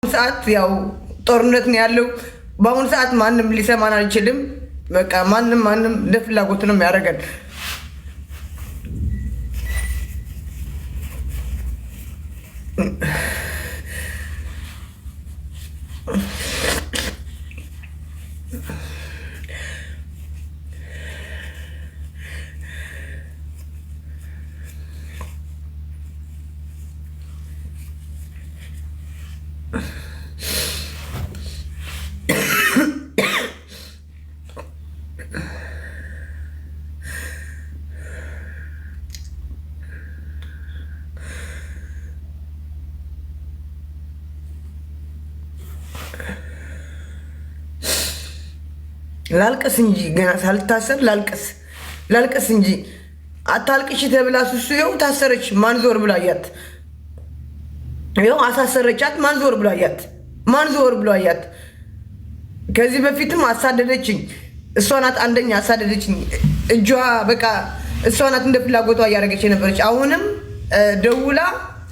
ሰዓት ያው ጦርነት ነው ያለው። በአሁኑ ሰዓት ማንም ሊሰማን አይችልም። በቃ ማንም ለፍላጎት ነው የሚያደርገን። ላልቅስ እንጂ ገና ሳልታሰር ላልቅስ እንጂ አታልቅሽ ተብላ ሱሱ ይኸው ታሰረች። ማን ዞር ብሎ አያት? ይኸው አሳሰረቻት። ማን ዞር ብሎ አያት? ከዚህ በፊትም አሳደደችኝ። እሷ ናት አንደኛ አሳደደችኝ። እጇ በቃ እሷ ናት እንደ ፍላጎቷ እያደረገች የነበረች። አሁንም ደውላ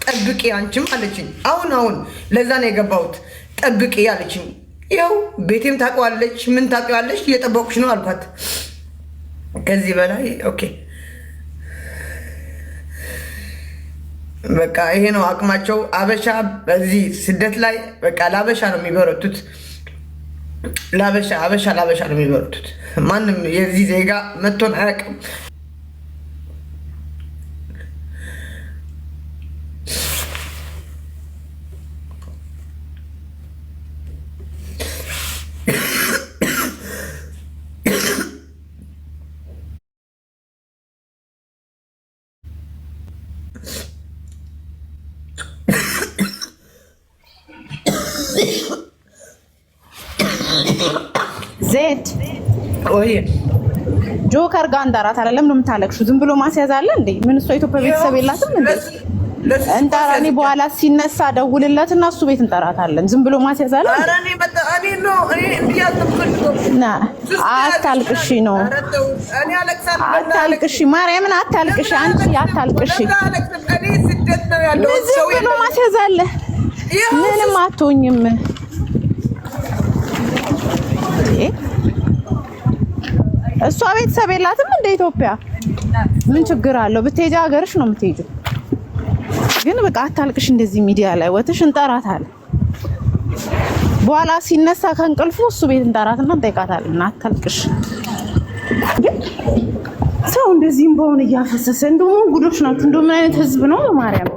ጠብቂ አንቺም አለችኝ። አሁን ለዛ ነው የገባሁት። ጠብቂ አለችኝ። ይኸው ቤቴም ታውቀዋለች። ምን ታውቂዋለሽ? እየጠበቁሽ ነው አልኳት። ከዚህ በላይ ኦኬ በቃ ይሄ ነው አቅማቸው። አበሻ በዚህ ስደት ላይ በቃ ለአበሻ ነው የሚበረቱት። ለአበሻ ነው የሚበረቱት። ማንም የዚህ ዜጋ መቶን አያውቅም። ዜድ ወይ ጆከር ጋር እንዳራት አይደለም ነው የምታለቅሹ? ዝም ብሎ ማስያዝ አለ እንዴ? ምን እሷ ኢትዮጵያ ቤተሰብ የላትም እንዴ? እንጠራኒ በኋላ ሲነሳ ደውልለትና እሱ ቤት እንጠራታለን። ዝም ብሎ ማስያዝ አለ? ኧረ እኔ ነው አታልቅሺ ነው አታልቅሺ፣ ማርያምን አታልቅሺ፣ አንቺ አታልቅሺ። ዝም ብሎ ማስያዝ አለ? ምንም አትሆኝም። እሷ ቤተሰብ የላትም እንደ ኢትዮጵያ? ምን ችግር አለው? ብትሄጂ ሀገርሽ ነው የምትሄጂው። ግን በቃ አታልቅሽ። እንደዚህ ሚዲያ ላይ ወጥሽ እንጠራታለን። በኋላ ሲነሳ ከእንቅልፉ እሱ ቤት እንጠራትና እንጠይቃታለን። አታልቅሽ። ግን ሰው እንደዚህም በሆነ እያፈሰሰ እንደው ጉዶች ናት። እንደው ምን አይነት ህዝብ ነው ማርያም።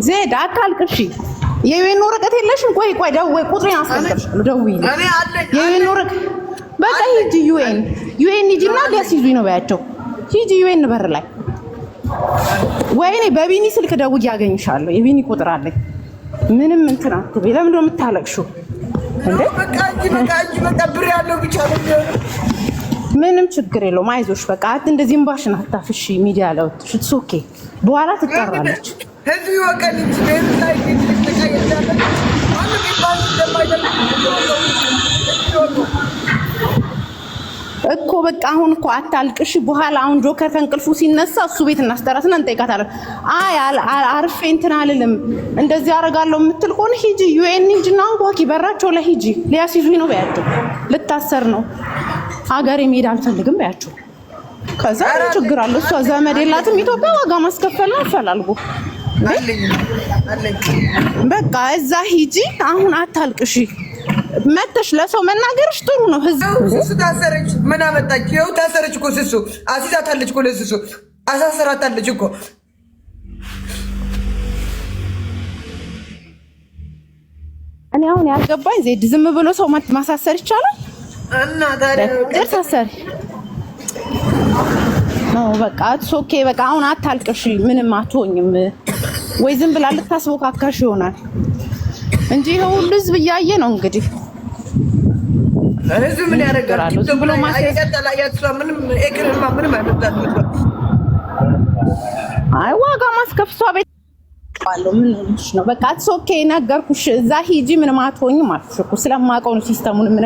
ዜድ አታልቅሽ። የዩኤን ወረቀት የለሽም? ቆይ ደውይ፣ ቁጥሬን አስቀምጥሽ ደውይ። የዩኤን ወረቀት በቃ ሂጂ ዩኤን ሂጂና ሊያስይዙኝ ነው በያቸው። ሂጂ ዩኤን በር ላይ። ወይኔ በቢኒ ስልክ ደውዬ አገኝሻለሁ። የቢኒ ቁጥር አለኝ። ምንም እንትን አትበይ። ለምንድን ነው የምታለቅሽው እንዴ? በቃ ብር ያለው ብቻ ነው። ምንም ችግር የለውም። አይዞሽ በቃ እንደዚህ እምባሽን አታፍሺ። ሚዲያ ላይ ወጥሽ ኢትስ ኦኬ። በኋላ ትጠራለች። ህዝብ ወቀን ላይ እኮ በቃ አሁን እኮ አታልቅሽ። በኋላ አሁን ጆከር ከእንቅልፉ ሲነሳ እሱ ቤት እናስጠራትና እንጠይቃታለን። አይ አርፌ እንትን አልልም እንደዚህ አደርጋለሁ የምትል ከሆነ ሂጂ ዩኤን ሂጂና አንኳኪ በራቸው ላይ ሂጂ። ሊያስይዙኝ ነው በያቸው። ልታሰር ነው ሀገሬ መሄድ አልፈልግም በያቸው። ከዛ ችግር አለ። እሷ ዘመድ የላትም ኢትዮጵያ። ዋጋ ማስከፈል ነው አፈላልጎ በቃ እዛ ሂጂ። አሁን አታልቅሽ። መተሽ ለሰው መናገርሽ ጥሩ ነው። ህዝብ ታሰረች። ምን አመጣች? ይኸው ታሰረች እኮ ስሱ አሲዛታለች እኮ ለስሱ አሳሰራታለች እኮ። እኔ አሁን ያልገባኝ ዜድ ዝም ብሎ ሰው ማሳሰር ይቻላል? እና ታዲያ ታሰር ነው በቃ ኦኬ። በቃ አሁን አታልቅሽ። ምንም አትሆኝም። ወይ ዝም ብላ ልታስቦካካሽ ይሆናል እንጂ ሁሉ ህዝብ እያየ ነው እንግዲህ። ህዝብ ምን ያደርጋል? ዝም ብሎ ማስያዘላ ያጥራ ምንም እግርማ ምንም አይመጣም። አይ ዋጋ ማስከፍሷ ቤት ባለው ምን ነው በቃ ኦኬ። ነገርኩሽ። እዛ ሂጂ ምንም አትሆኝም አልኩሽ እኮ ስለማውቀው ነው ሲስተሙን ምን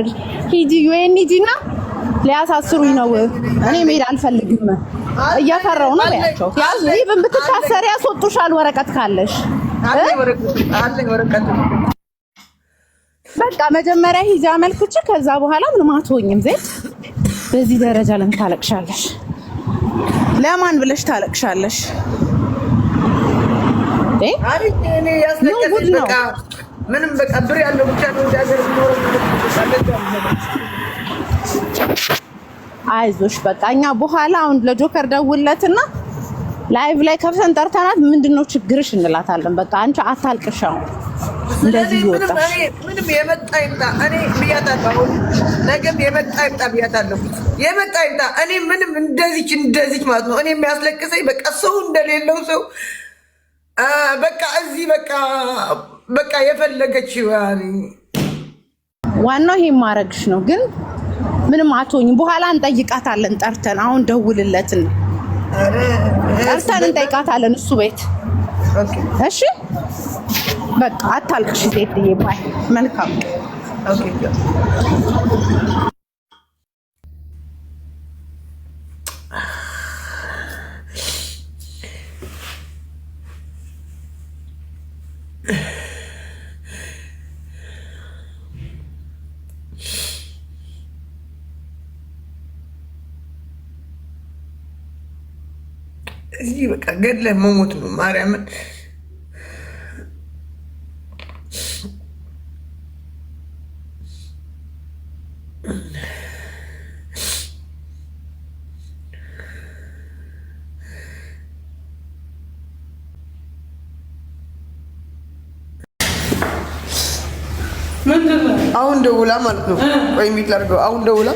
ሂጂ ዩኤን ሂጂና ሊያሳስሩኝ ነው። እኔ መሄድ አልፈልግም። እያፈራው ነው በያቸው። ያዝ ይብን ብትታሰሪ ያስወጡሻል ወረቀት ካለሽ አለኝ ወረቀት። በቃ መጀመሪያ ሂጂ አመልክቼ ከዛ በኋላ ምንም አትሆኝም። ዘይት በዚህ ደረጃ ለምን ታለቅሻለሽ? ለማን ብለሽ ታለቅሻለሽ? አይ እኔ ያስለቀሰኝ በቃ ምንም በቃ ብር ያለው ብቻ ነው እንዳገር ነው። አይዞሽ በቃ እኛ በኋላ አሁን ለጆከር ደውለትና ላይቭ ላይ ከፍተን ጠርተናት ምንድነው ችግርሽ እንላታለን። በቃ አንቺ አታልቅሻው እንደዚህ ይወጣሽ። ምንም የመጣ ይምጣ እኔ ብያታለሁ። ነገም የመጣ ይምጣ ብያታለሁ። የመጣ ይምጣ እኔ ምንም እንደዚህ ማለት ነው። እኔ የሚያስለቅሰኝ በቃ ሰው እንደሌለው ሰው በቃ እዚህ በቃ የፈለገችው ዋናው ይሄ ማረግሽ ነው። ግን ምንም አትሆኝም። በኋላ እንጠይቃታለን ጠርተን። አሁን ደውልለትን ጠርተን እንጠይቃታለን እሱ ቤት። እሺ በቃ አታልቅሽ ዜድዬ። ባይ መልካም እዚህ በቃ ገድለህ መሞት ነው ማርያምን። አሁን ደውላ ማለት ነው ወይ ሚት ላድርገው። አሁን ደውላ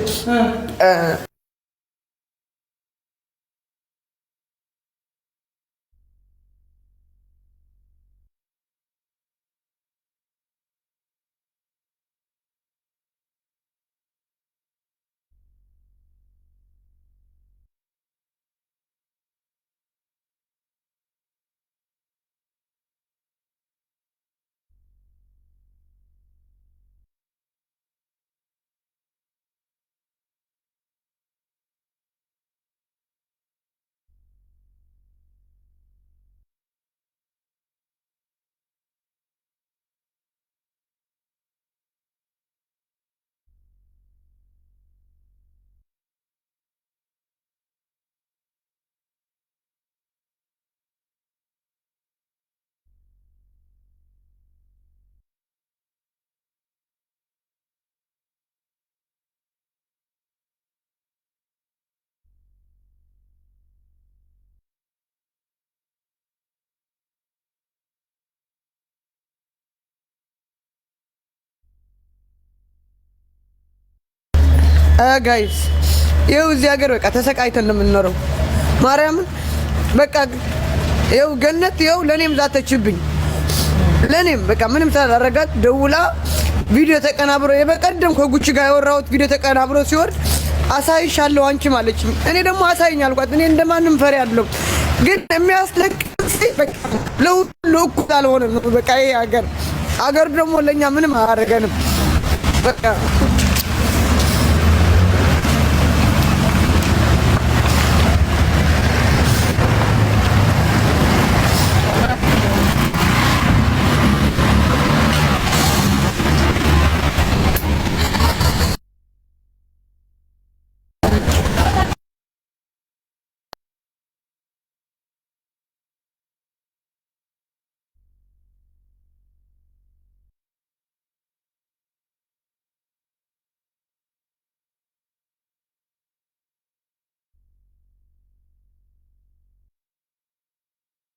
ጋይስ ይኸው እዚህ ሀገር በቃ ተሰቃይተን ነው የምንኖረው። ማርያምን በቃ ይኸው ገነት ይኸው ለኔም ዛተችብኝ። ለኔም በቃ ምንም ሳላረጋት ደውላ ቪዲዮ ተቀናብሮ የበቀደም ከጉቺ ጋር ያወራሁት ቪዲዮ ተቀናብሮ ሲወርድ አሳይሻለሁ አንቺም አለችኝ። እኔ ደግሞ አሳይኝ አልኳት። እኔ እንደማንም ፈሪ አይደለም፣ ግን የሚያስለቅሰኝ በቃ ለሁሉ እኩል አልሆነም። በቃ ይሄ ሀገር ደግሞ ለኛ ምንም አያደርገንም በቃ